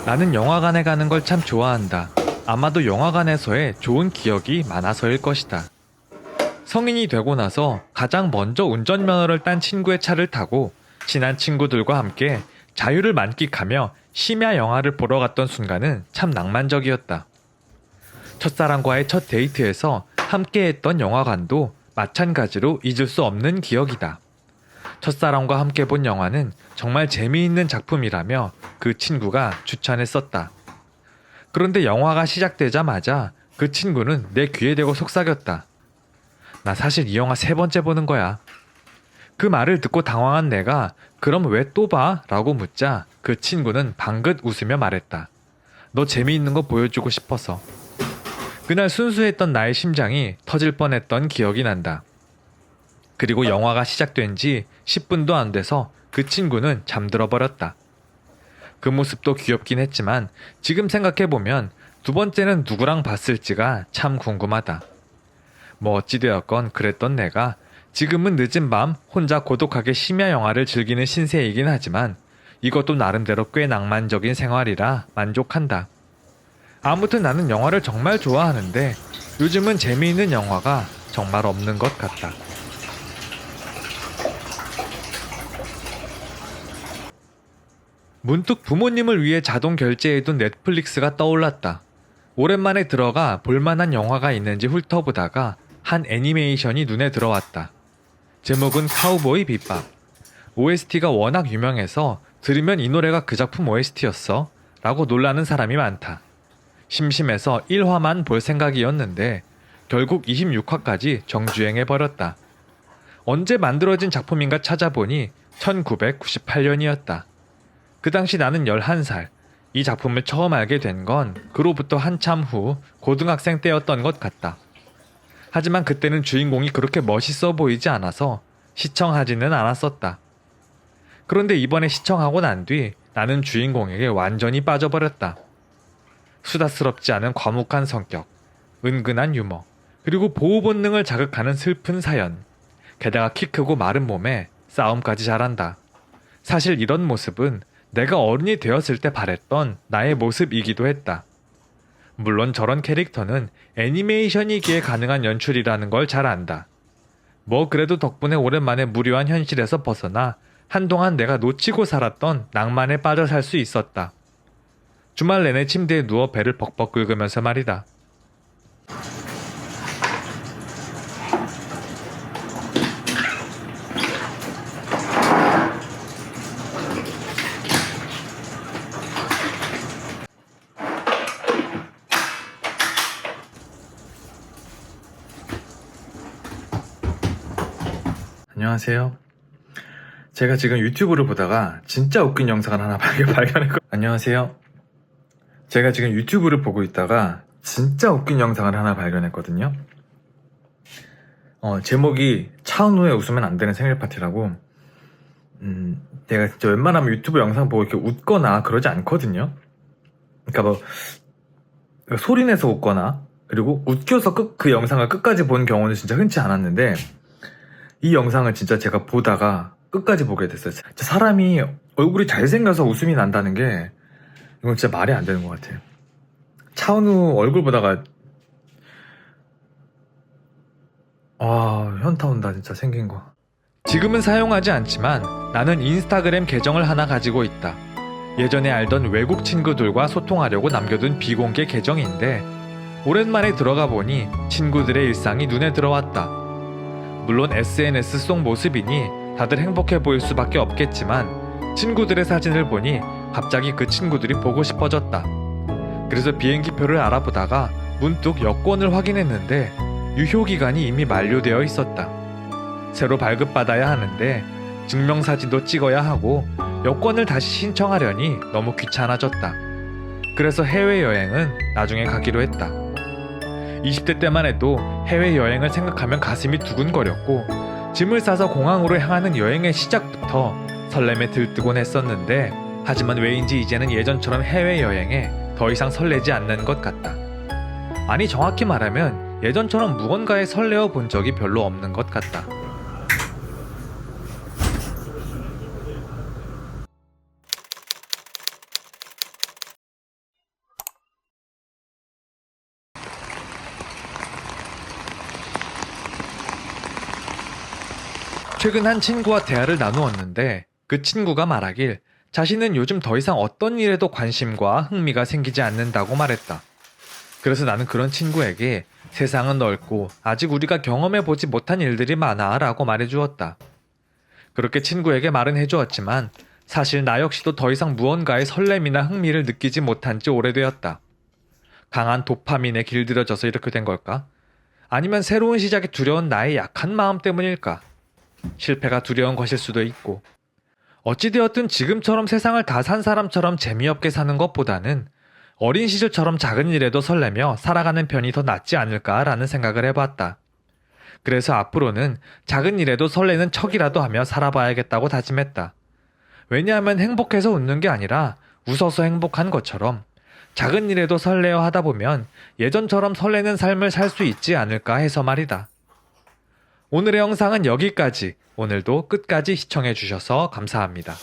나는 영화관에 가는 걸 참 좋아한다. 아마도 영화관에서의 좋은 기억이 많아서일 것이다. 성인이 되고 나서 가장 먼저 운전면허를 딴 친구의 차를 타고 친한 친구들과 함께 자유를 만끽하며 심야 영화를 보러 갔던 순간은 참 낭만적이었다. 첫사랑과의 첫 데이트에서 함께 했던 영화관도 마찬가지로 잊을 수 없는 기억이다. 첫사랑과 함께 본 영화는 정말 재미있는 작품이라며 그 친구가 추천했었다. 그런데 영화가 시작되자마자 그 친구는 내 귀에 대고 속삭였다. 나 사실 이 영화 3번째 보는 거야. 그 말을 듣고 당황한 내가 그럼 왜 또 봐? 라고 묻자 그 친구는 방긋 웃으며 말했다. 너 재미있는 거 보여주고 싶어서. 그날 순수했던 나의 심장이 터질 뻔했던 기억이 난다. 그리고 영화가 시작된 지 10분도 안 돼서 그 친구는 잠들어 버렸다. 그 모습도 귀엽긴 했지만 지금 생각해보면 2번째는 누구랑 봤을지가 참 궁금하다. 뭐 어찌되었건 그랬던 내가 지금은 늦은 밤 혼자 고독하게 심야 영화를 즐기는 신세이긴 하지만 이것도 나름대로 꽤 낭만적인 생활이라 만족한다. 아무튼 나는 영화를 정말 좋아하는데 요즘은 재미있는 영화가 정말 없는 것 같다. 문득 부모님을 위해 자동 결제해둔 넷플릭스가 떠올랐다. 오랜만에 들어가 볼만한 영화가 있는지 훑어보다가 한 애니메이션이 눈에 들어왔다. 제목은 카우보이 빗밥. OST가 워낙 유명해서 들으면 이 노래가 그 작품 OST였어? 라고 놀라는 사람이 많다. 심심해서 1화만 볼 생각이었는데 결국 26화까지 정주행해버렸다. 언제 만들어진 작품인가 찾아보니 1998년이었다. 그 당시 나는 11살. 이 작품을 처음 알게 된 건 그로부터 한참 후 고등학생 때였던 것 같다. 하지만 그때는 주인공이 그렇게 멋있어 보이지 않아서 시청하지는 않았었다. 그런데 이번에 시청하고 난 뒤 나는 주인공에게 완전히 빠져버렸다. 수다스럽지 않은 과묵한 성격, 은근한 유머, 그리고 보호 본능을 자극하는 슬픈 사연. 게다가 키 크고 마른 몸에 싸움까지 잘한다. 사실 이런 모습은 내가 어른이 되었을 때 바랬던 나의 모습이기도 했다. 물론 저런 캐릭터는 애니메이션이기에 가능한 연출이라는 걸 잘 안다. 뭐 그래도 덕분에 오랜만에 무료한 현실에서 벗어나 한동안 내가 놓치고 살았던 낭만에 빠져 살 수 있었다. 주말 내내 침대에 누워 배를 벅벅 긁으면서 말이다. 안녕하세요. 제가 지금 유튜브를 보다가 진짜 웃긴 영상을 하나 발견했거든요. 안녕하세요. 제가 지금 유튜브를 보고 있다가 진짜 웃긴 영상을 하나 발견했거든요. 제목이 차은우의 웃으면 안 되는 생일 파티라고. 내가 진짜 웬만하면 유튜브 영상 보고 이렇게 웃거나 그러지 않거든요. 그러니까 뭐 소리내서 웃거나 그리고 웃겨서 그 영상을 끝까지 본 경우는 진짜 흔치 않았는데 이 영상을 진짜 제가 보다가 끝까지 보게 됐어요. 진짜 사람이 얼굴이 잘생겨서 웃음이 난다는 게 이건 진짜 말이 안 되는 것 같아요. 차은우 얼굴 보다가 현타 온다 진짜 생긴 거. 지금은 사용하지 않지만 나는 인스타그램 계정을 하나 가지고 있다. 예전에 알던 외국 친구들과 소통하려고 남겨둔 비공개 계정인데 오랜만에 들어가 보니 친구들의 일상이 눈에 들어왔다. 물론 SNS 속 모습이니 다들 행복해 보일 수밖에 없겠지만 친구들의 사진을 보니 갑자기 그 친구들이 보고 싶어졌다. 그래서 비행기표를 알아보다가 문득 여권을 확인했는데 유효기간이 이미 만료되어 있었다. 새로 발급받아야 하는데 증명사진도 찍어야 하고 여권을 다시 신청하려니 너무 귀찮아졌다. 그래서 해외여행은 나중에 가기로 했다. 20대 때만 해도 해외여행을 생각하면 가슴이 두근거렸고 짐을 싸서 공항으로 향하는 여행의 시작부터 설렘에 들뜨곤 했었는데 하지만 왜인지 이제는 예전처럼 해외여행에 더 이상 설레지 않는 것 같다. 아니 정확히 말하면 예전처럼 무언가에 설레어 본 적이 별로 없는 것 같다. 최근 한 친구와 대화를 나누었는데 그 친구가 말하길 자신은 요즘 더 이상 어떤 일에도 관심과 흥미가 생기지 않는다고 말했다. 그래서 나는 그런 친구에게 세상은 넓고 아직 우리가 경험해보지 못한 일들이 많아 라고 말해주었다. 그렇게 친구에게 말은 해주었지만 사실 나 역시도 더 이상 무언가의 설렘이나 흥미를 느끼지 못한 지 오래되었다. 강한 도파민에 길들여져서 이렇게 된 걸까? 아니면 새로운 시작이 두려운 나의 약한 마음 때문일까? 실패가 두려운 것일 수도 있고. 어찌되었든 지금처럼 세상을 다 산 사람처럼 재미없게 사는 것보다는 어린 시절처럼 작은 일에도 설레며 살아가는 편이 더 낫지 않을까라는 생각을 해봤다. 그래서 앞으로는 작은 일에도 설레는 척이라도 하며 살아봐야겠다고 다짐했다. 왜냐하면 행복해서 웃는 게 아니라 웃어서 행복한 것처럼 작은 일에도 설레어 하다 보면 예전처럼 설레는 삶을 살 수 있지 않을까 해서 말이다. 오늘의 영상은 여기까지. 오늘도 끝까지 시청해 주셔서 감사합니다.